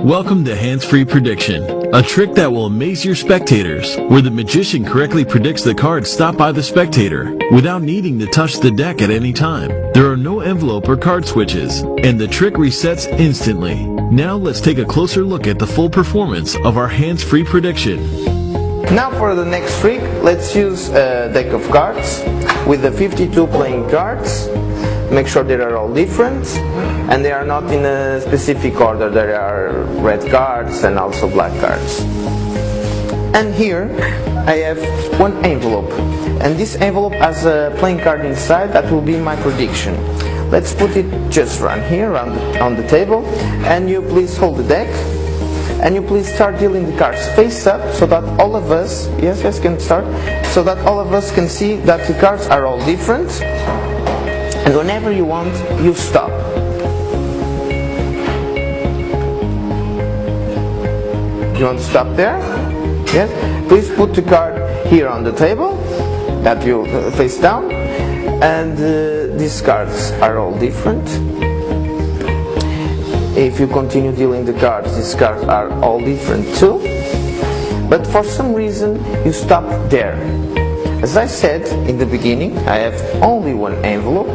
Welcome to Hands-Free Prediction, a trick that will amaze your spectators, where the magician correctly predicts the cards stopped by the spectator, without needing to touch the deck at any time. There are no envelope or card switches, and the trick resets instantly. Now let's take a closer look at the full performance of our hands-free prediction. Now for the next trick, let's use a deck of cards with the 52 playing cards. Make sure they are all different and they are not in a specific order. There are red cards and also black cards. And here I have one envelope, and this envelope has a playing card inside that will be my prediction. Let's put it just around here on the table, and you please hold the deck and you please start dealing the cards face up so that all of us, yes can start, so that all of us can see that the cards are all different. And whenever you want, you stop. You want to stop there? Yes? Please put the card here on the table, that you face down, and these cards are all different. If you continue dealing the cards, these cards are all different too. But for some reason, you stop there. As I said in the beginning, I have only one envelope.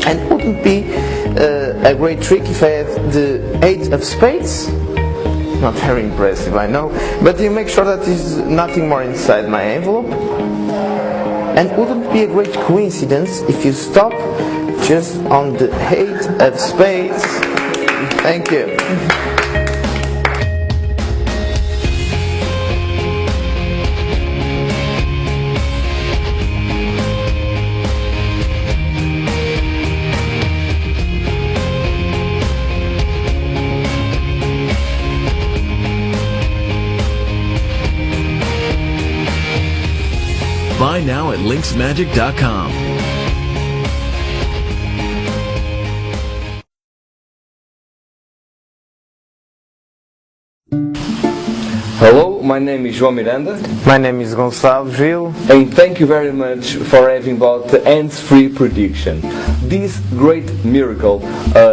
And it wouldn't be a great trick if I had the 8 of spades. Not very impressive, I know, but you make sure that there's nothing more inside my envelope. And it wouldn't be a great coincidence if you stop just on the 8 of spades. Thank you. Buy now at lynxmagic.com. Hello, my name is João Miranda. My name is Gonçalo Gil. And thank you very much for having bought the hands-free prediction. This great miracle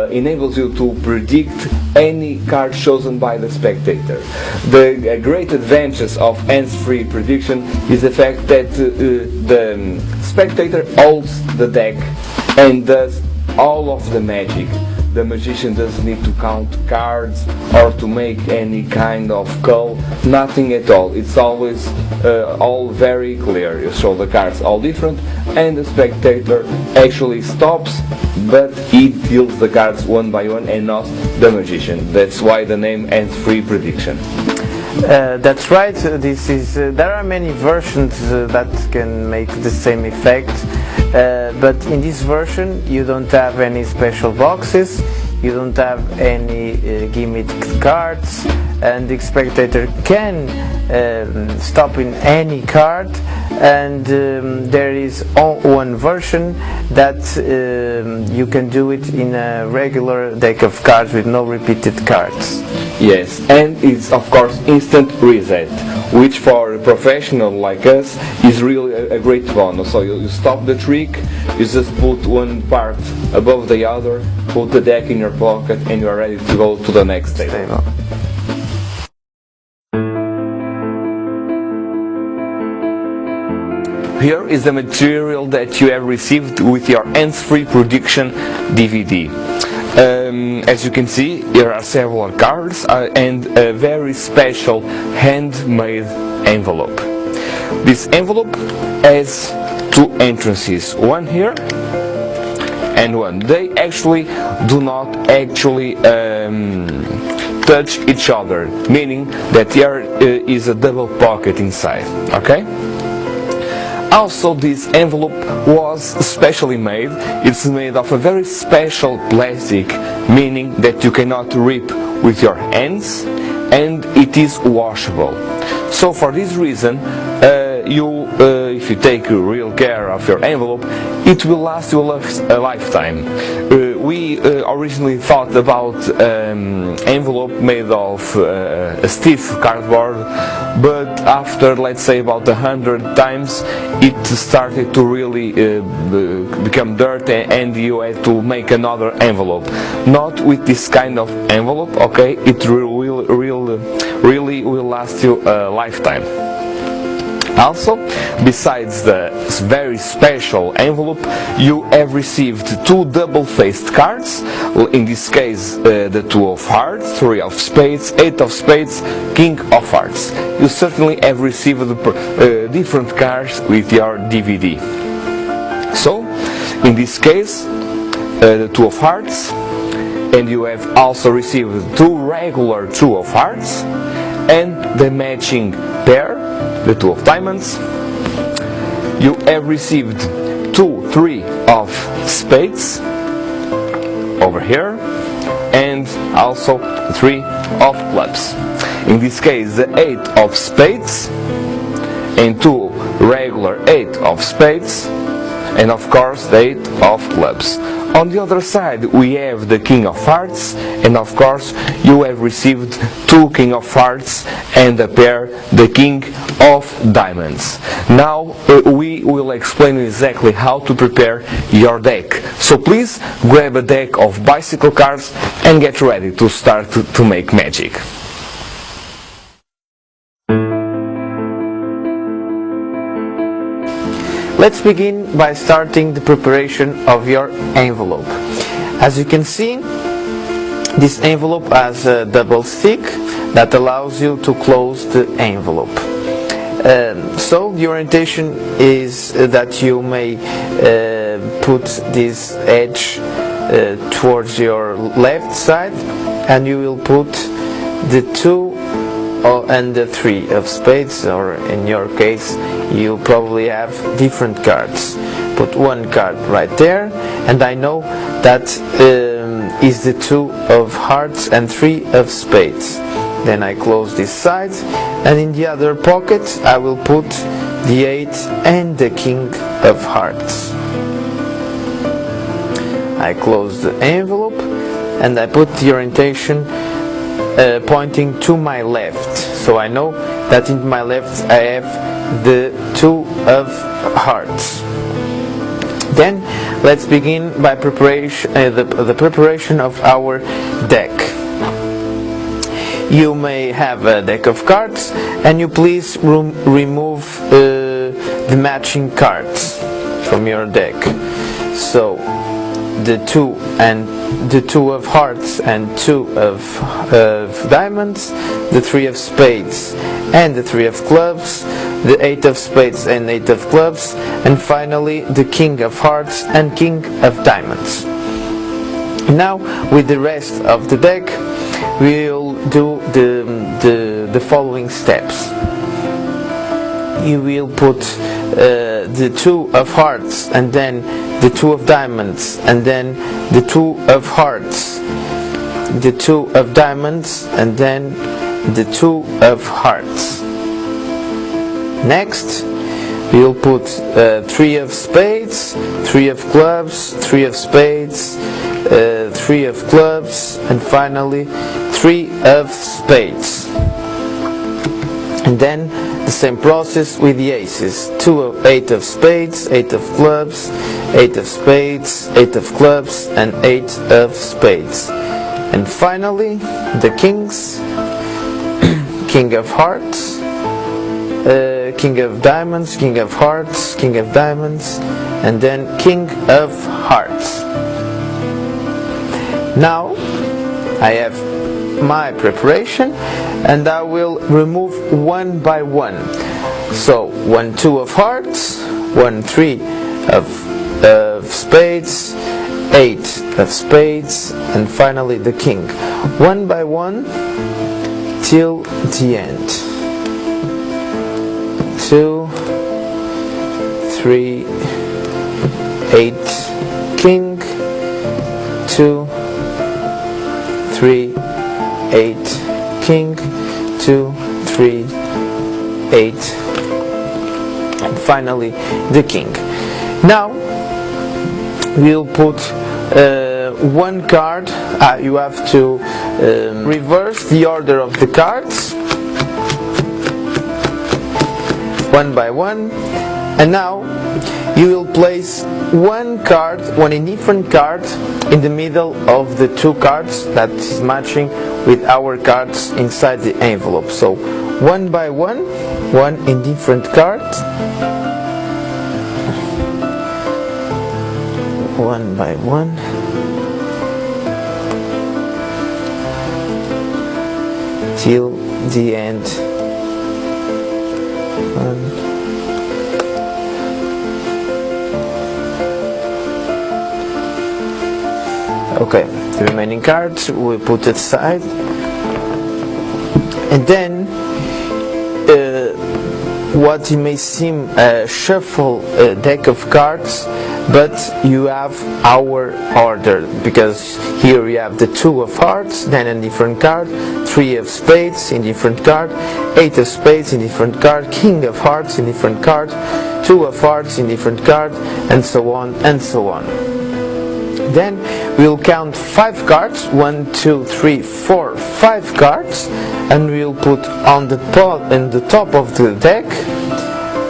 enables you to predict any card chosen by the spectator. The great advantage of hands-free prediction is the fact that the spectator holds the deck and does all of the magic. The magician doesn't need to count cards or to make any kind of call, nothing at all. It's always all very clear. You show the cards all different and the spectator actually stops, but he deals the cards one by one and not the magician. That's why the name hands-free prediction. That's right. This is. There are many versions that can make the same effect, but in this version you don't have any special boxes, you don't have any gimmicked cards, and the spectator can stop in any card. And there is one version that you can do it in a regular deck of cards with no repeated cards. Yes, and it's of course instant reset, which for a professional like us is really a great bonus. So you stop the trick, you just put one part above the other, put the deck in your pocket, and you are ready to go to the next table. Here is the material that you have received with your hands-free prediction DVD. As you can see, here are several cards and a very special handmade envelope. This envelope has 2 entrances, one here and one. They actually do not touch each other, meaning that there is a double pocket inside. Okay? Also, this envelope was specially made. It's made of a very special plastic, meaning that you cannot rip with your hands, and it is washable. So for this reason, if you take real care of your envelope, it will last you a lifetime. we originally thought about envelope made of a stiff cardboard, but after, let's say, about 100 times, it started to really become dirty, and you had to make another envelope. Not with this kind of envelope, okay? It really will last you a lifetime. Also, besides the very special envelope, you have received 2 double-faced cards, in this case the 2 of hearts, 3 of spades, 8 of spades, king of hearts. You certainly have received different cards with your DVD. So, in this case, the 2 of hearts, and you have also received 2 regular 2 of hearts, and the matching pair, the 2 of diamonds. You have received 2, 3 of spades over here, and also 3 of clubs. In this case, the 8 of spades and 2 regular 8 of spades, and of course the 8 of clubs. On the other side we have the king of hearts, and of course you have received 2 king of hearts and a pair, the king of diamonds. Now we will explain exactly how to prepare your deck. So please grab a deck of bicycle cards and get ready to start to make magic. Let's begin by starting the preparation of your envelope. As you can see, this envelope has a double stick that allows you to close the envelope. So the orientation is that you may put this edge towards your left side, and you will put the 2 and the 3 of spades, or in your case you probably have different cards. Put 1 card right there, and I know that is the 2 of hearts and 3 of spades. Then I close this side, and in the other pocket I will put the 8 and the king of hearts. I close the envelope and I put the orientation pointing to my left, so I know that in my left I have the 2 of hearts. Then let's begin by the preparation of our deck. You may have a deck of cards, and you please remove the matching cards from your deck. So the 2 of hearts and 2 of diamonds, the 3 of spades and the 3 of clubs, the 8 of spades and 8 of clubs, and finally the king of hearts and king of diamonds. Now with the rest of the deck we'll do the following steps. You will put the 2 of hearts, and then the 2 of diamonds, and then the 2 of hearts, the 2 of diamonds, and then the 2 of hearts. Next we'll put 3 of spades, 3 of clubs, 3 of spades, 3 of clubs, and finally 3 of spades. And then the same process with the aces. 8 of spades, 8 of clubs, 8 of spades, 8 of clubs, and 8 of spades. And finally the kings, king of hearts, king of diamonds, king of hearts, king of diamonds, and then king of hearts. Now I have my preparation, and I will remove 1 by 1. So 1 2 of hearts, 1 3 of spades, 8 of spades, and finally the king. 1 by 1 till the end. 2 3 8 king, 2 3 8 king, 2 3 8, and finally the king. Now we'll put one card, you have to reverse the order of the cards one by one, and now you will place one indifferent card in the middle of the two cards that is matching with our cards inside the envelope. So one by one indifferent card, one by one, till the end. Okay, the remaining cards we put aside, and then what it may seem a shuffle deck of cards, but you have our order, because here we have the 2 of hearts, then a different card, 3 of spades in different card, 8 of spades in different card, king of hearts in different card, 2 of hearts in different card, and so on and so on. Then we'll count 5 cards, 1, 2, 3, 4, 5 cards, and we'll put on the top of the deck,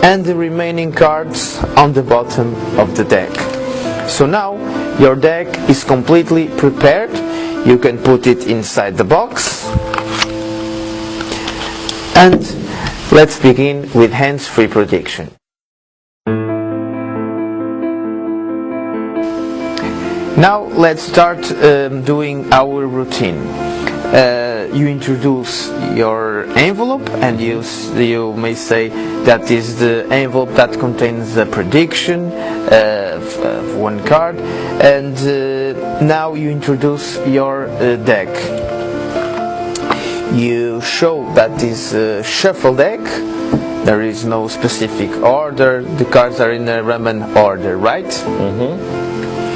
and the remaining cards on the bottom of the deck. So now your deck is completely prepared. You can put it inside the box, and let's begin with hands-free prediction. Now let's start doing our routine. You introduce your envelope, and you may say that is the envelope that contains the prediction of one card, and now you introduce your deck. You show that is a shuffle deck. There is no specific order. The cards are in a random order, right?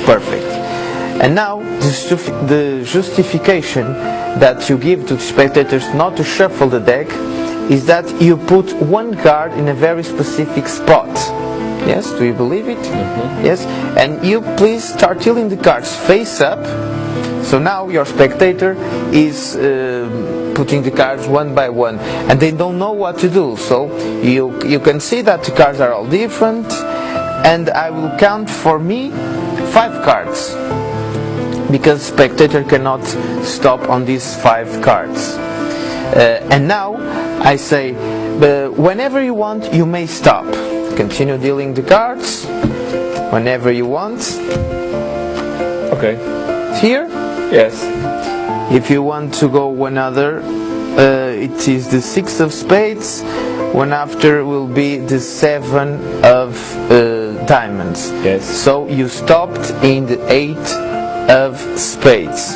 Perfect. And now the justification that you give to the spectators not to shuffle the deck is that you put one card in a very specific spot. Yes, do you believe it? Yes, and you please start tilting the cards face up. So now your spectator is putting the cards one by one, and they don't know what to do. So you can see that the cards are all different, and I will count for me 5 cards, because spectator cannot stop on these 5 cards. And now I say, whenever you want, you may stop. Continue dealing the cards whenever you want. Okay. Here? Yes. If you want to go one other, it is the 6 of spades. One after will be the 7 of diamonds. Yes. So you stopped in the 8 of spades.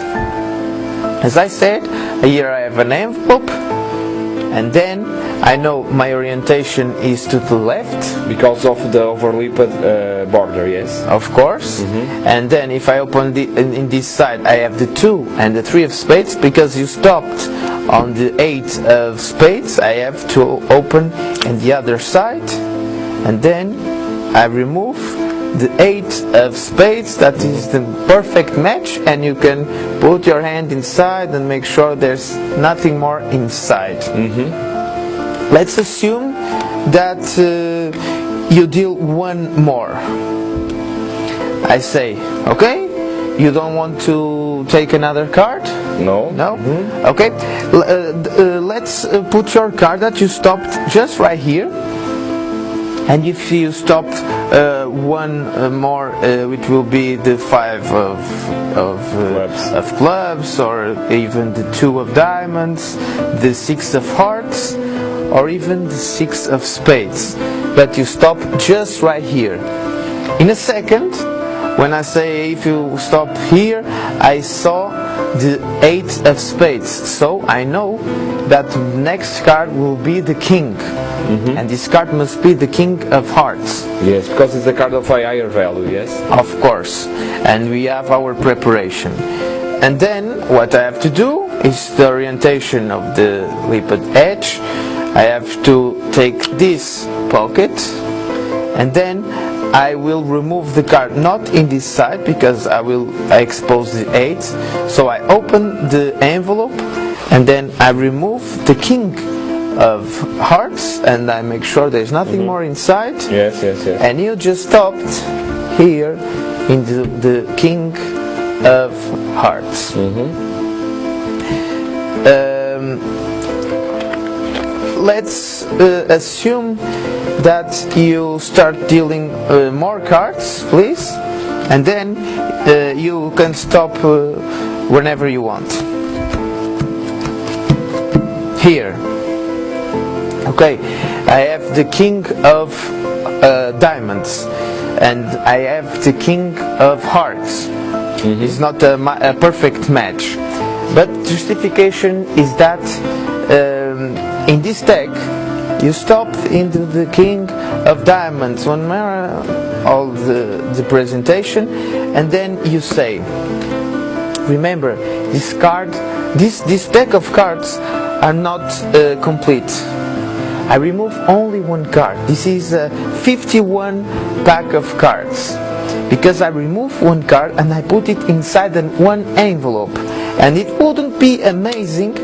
As I said, here I have an envelope, and then I know my orientation is to the left, Because of the overlapped border, yes. of course. And then if I open in this side, I have the 2 and the 3 of spades. Because you stopped on the 8 of spades, I have to open in the other side, and then I remove the 8 of spades. That is the perfect match, and you can put your hand inside and make sure there's nothing more inside. Let's assume that you deal one more. I say, okay, you don't want to take another card? No. No? Okay, let's put your card that you stopped just right here. And if you stop one more, it will be the 5 of clubs, or even the 2 of diamonds, the 6 of hearts, or even the 6 of spades. But you stop just right here. In a second, when I say if you stop here, I saw the 8 of spades. So I know that the next card will be the king. And this card must be the king of hearts. Yes, because it's a card of a higher value, yes. Of course. And we have our preparation. And then what I have to do is the orientation of the lipped edge. I have to take this pocket, and then I will remove the card not in this side because I will expose the 8. So I open the envelope and then I remove the king of hearts and I make sure there's nothing more inside. Yes. And you just stopped here in the king of hearts. Let's assume that you start dealing more cards, please, and then you can stop whenever you want. Here. Okay, I have the king of diamonds and I have the king of hearts. It's not a perfect match, but justification is that in this deck you stop into the king of diamonds one more all the presentation, and then you say, remember, this card, this deck of cards are not complete. I remove only one card. This is a 51 pack of cards because I remove one card and I put it inside one envelope, and it wouldn't be amazing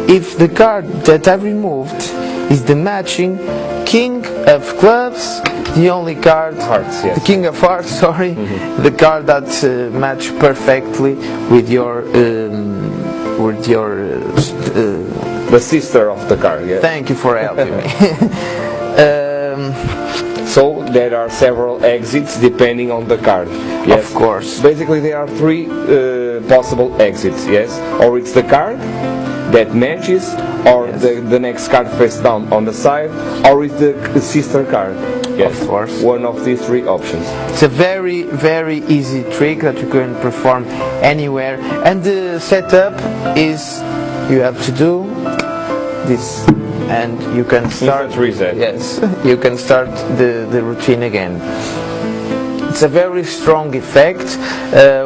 if the card that I removed is the matching king of clubs, the only card, hearts, yes. The king of hearts, sorry, the card that match perfectly with your the sister of the card. Yes. Thank you for helping me. So there are several exits depending on the card. Yes. Of course. Basically there are 3 possible exits, yes? Or it's the card that matches, or Yes. the next card face down on the side, or it's the sister card. Yes. Of course. One of these 3 options. It's a very, very easy trick that you can perform anywhere, and the setup is you have to do this and you can start Instant reset. Yes, you can start the routine again. It's a very strong effect.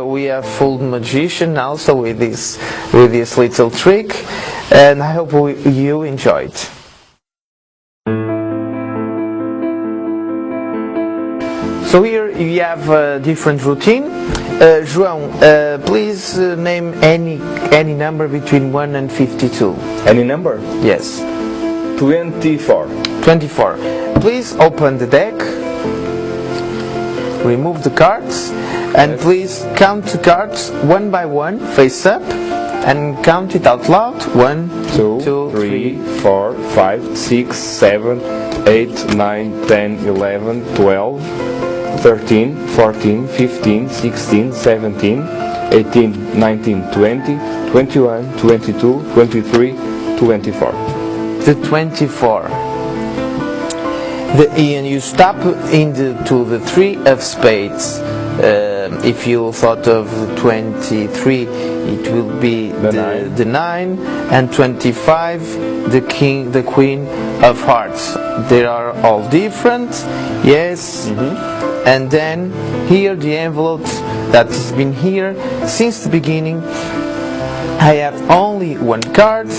We have full magician also with this little trick, and I hope you enjoyed. So here you have a different routine. João, please name any number between 1 and 52. Any number? Yes. 24. 24. Please open the deck, remove the cards, and Yes. please count the cards one by one, face up, and count it out loud. 1, 2, 3, 4, 5, 6, 7, 8, 9, 10, 11, 12, 13, 14, 15, 16, 17, 18, 19, 20, 21, 22, 23, 24. The 24. And you stop to the 3 of spades. If you thought of 23, it will be the 9, and 25, the queen of hearts. They are all different, yes. And then here the envelope that has been here since the beginning. I have only one card,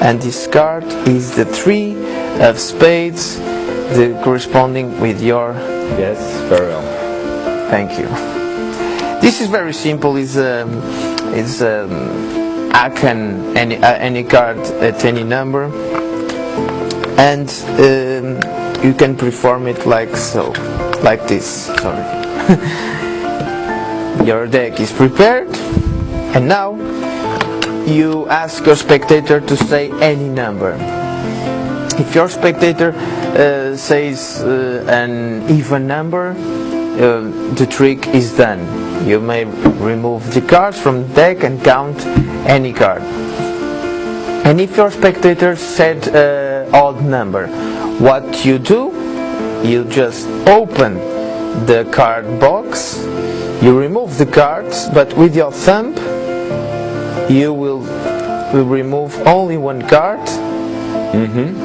and this card is the 3 of spades, the corresponding with your. Yes, very well. Thank you. This is very simple. I can any card at any number, and you can perform it like so, like this. Sorry. Your deck is prepared, and now you ask your spectator to say any number. If your spectator says an even number, the trick is done. You may remove the cards from the deck and count any card. And if your spectator said odd number, what you do, you just open the card box, you remove the cards, but with your thumb you will remove only one card.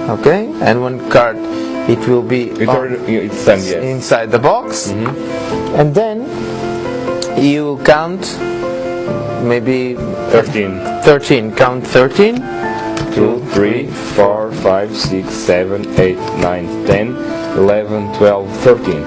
Okay, and one card it will be it's done, yes. inside the box, and then you will count maybe 13. Count 13. 2, 3, 4, 5, 6, 7, 8, 9, 10, 11, 12, 13.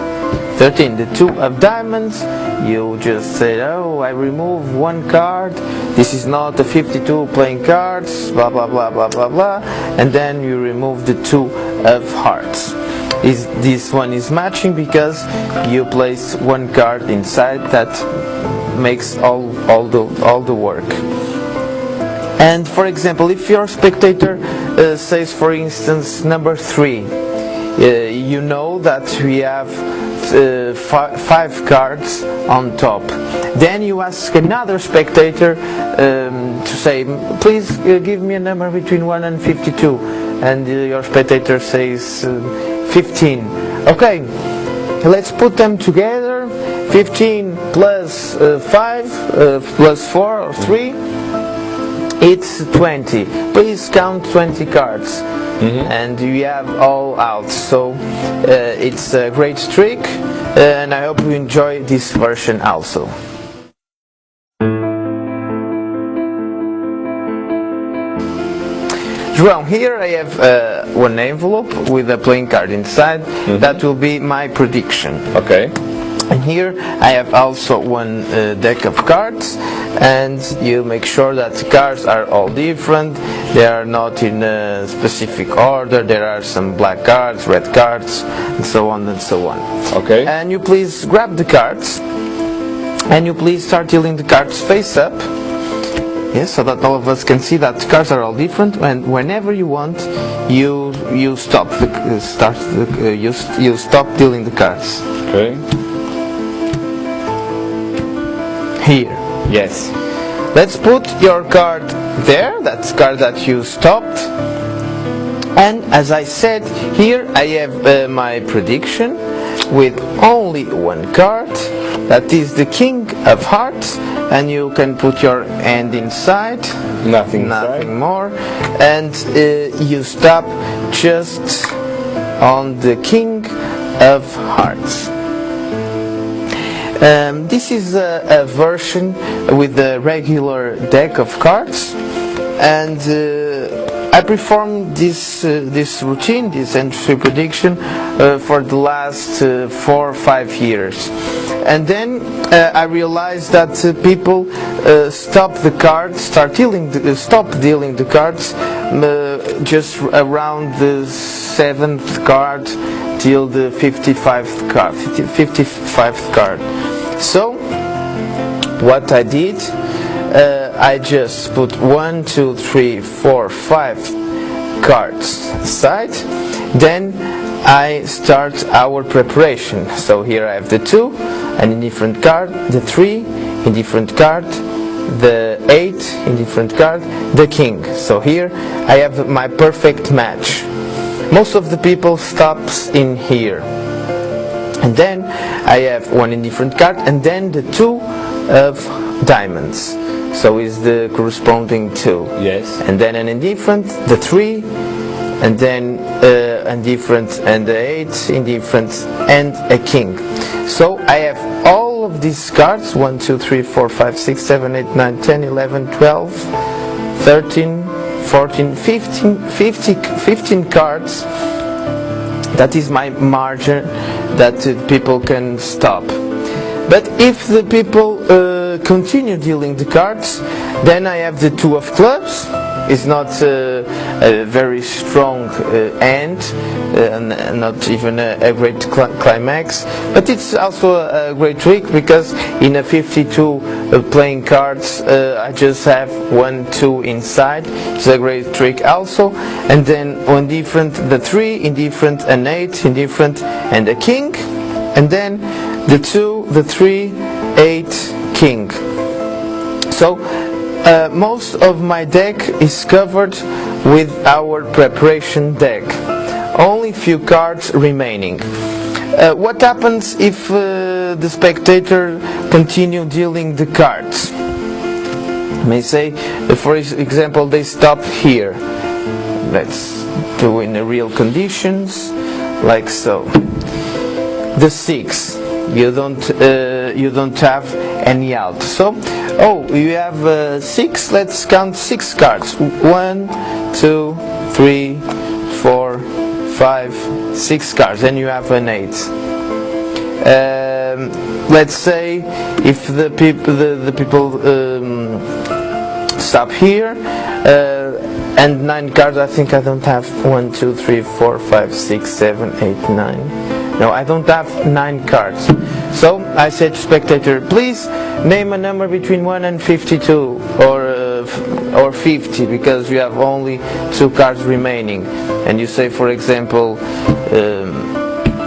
13. The 2 of diamonds, you just say, oh, I remove one card, this is not a 52 playing cards, blah blah blah blah blah blah, and then you remove the 2 of hearts. This one is matching because you place one card inside that makes all the work. And for example, if your spectator says, for instance, number 3, you know that we have 5 cards on top. Then you ask another spectator to say, please give me a number between 1 and 52, and your spectator says 15. Okay, let's put them together. 15 plus 5 plus 4 or 3, it's 20. Please count 20 cards. And you have all out. So it's a great trick, and I hope you enjoy this version also. João, here I have one envelope with a playing card inside. That will be my prediction. Okay. And here I have also one deck of cards, and you make sure that the cards are all different. They are not in a specific order. There are some black cards, red cards, and so on and so on. Okay. And you please grab the cards, and you please start dealing the cards face up. Yes, so that all of us can see that the cards are all different. And whenever you want, you stop you stop dealing the cards. Okay. Here. Yes. Let's put your card there, that's card that you stopped. And as I said, here I have my prediction with only one card, that is the King of Hearts, and you can put your hand inside, Nothing more, and you stop just on the King of Hearts. This is a version with a regular deck of cards, and I performed this routine, this entry prediction, for the last 4 or 5 years. And then I realized that people stop dealing the cards just around the 7th card till the 55th card. So what I did, I just put 1, 2, 3, 4, 5 cards aside. Then I start our preparation. So here I have the 2, and in different card, the 3 in different card, the 8 in different card, the King. So here I have my perfect match. Most of the people stops in here. And then I have 1 in different card, and then the 2 of diamonds. So is the corresponding 2. Yes. And then an indifferent, the 3, and then indifferent, and the 8 indifferent, and a King. So I have all of these cards, 1, 2, 3, 4, 5, 6, 7, 8, 9, 10, 11, 12, 13, 14, 15 cards. That is my margin that people can stop. But if the people continue dealing the cards, then I have the 2 of clubs. It's not a very strong end, and not even a great climax, but it's also a great trick, because in a 52 playing cards I just have 1, 2 inside. It's a great trick also. And then one different, the 3 indifferent, an 8 indifferent, and a King, and then the 2, the 3, 8, King. So most of my deck is covered with our preparation deck. Only few cards remaining. What happens if the spectator continue dealing the cards? May say, for example, they stop here. Let's do in the real conditions, like so. The 6. You don't have any out. So, you have 6. Let's count 6 cards. 1, 2, 3, 4, 5, 6 cards. Then you have an 8. Let's say if the people stop here, and 9 cards. I think I don't have 1, 2, 3, 4, 5, 6, 7, 8, 9. No, I don't have 9 cards. So I said to spectator, please name a number between 1 and 52, or 50, because you have only 2 cards remaining. And you say, for example,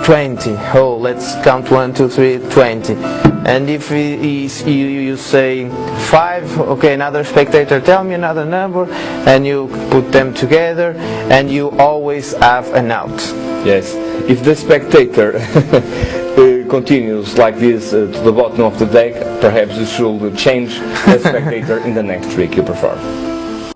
20. Oh, let's count 1, 2, 3, 20. And if you say 5, okay, another spectator, tell me another number, and you put them together, and you always have an out. Yes, if the spectator continues like this to the bottom of the deck, perhaps you should change the spectator in the next trick you prefer.